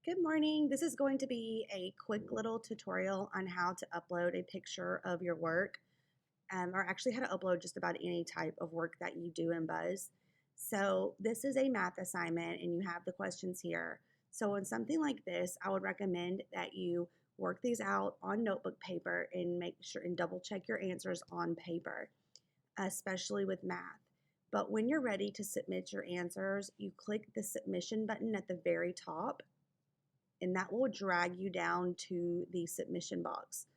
Good morning. This is going to be a quick little tutorial on how to upload a picture of your work, or actually how to upload just about any type of work that you do in Buzz. So this is a math assignment and you have the questions here. So in something like this, I would recommend that you work these out on notebook paper and make sure and double check your answers on paper, especially with math. But when you're ready to submit your answers, you click the submission button at the very top and that will drag you down to the submission box.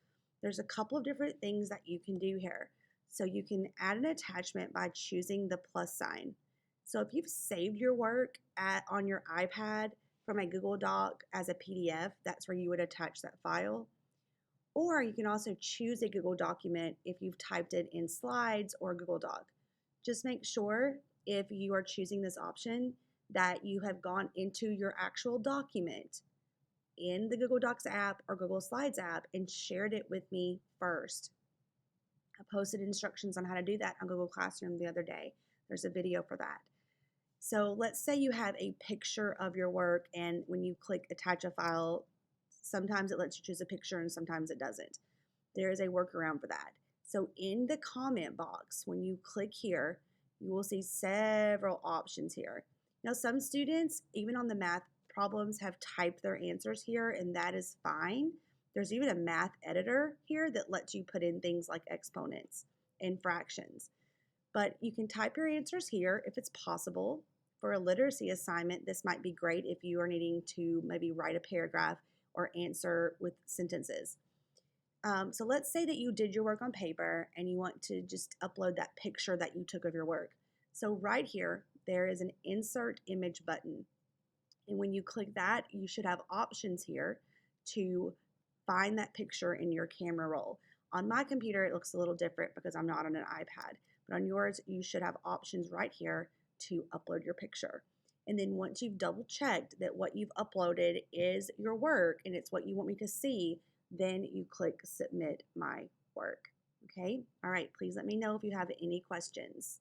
There's a couple of different things that you can do here. So you can add an attachment by choosing the plus sign. So if you've saved your work on your iPad from a Google Doc as a PDF, that's where you would attach that file. Or you can also choose a Google document if you've typed it in Slides or Google Doc. Just make sure if you are choosing this option that you have gone into your actual document in the Google Docs app or Google Slides app and shared it with me first. I posted instructions on how to do that on Google Classroom the other day. There's a video for that. So let's say you have a picture of your work, and when you click attach a file, sometimes it lets you choose a picture and sometimes it doesn't. There is a workaround for that. So in the comment box, when you click here, you will see several options here. Now, some students, even on the math problems, have typed their answers here, and that is fine. There's even a math editor here that lets you put in things like exponents and fractions. But you can type your answers here if it's possible. For a literacy assignment, this might be great if you are needing to maybe write a paragraph or answer with sentences. So let's say that you did your work on paper and you want to just upload that picture that you took of your work. So right here, there is an insert image button. And when you click that, you should have options here to find that picture in your camera roll. On my computer, it looks a little different because I'm not on an iPad. But on yours, you should have options right here to upload your picture. And then once you've double checked that what you've uploaded is your work and it's what you want me to see, then you click submit my work. Okay? All right, please let me know if you have any questions.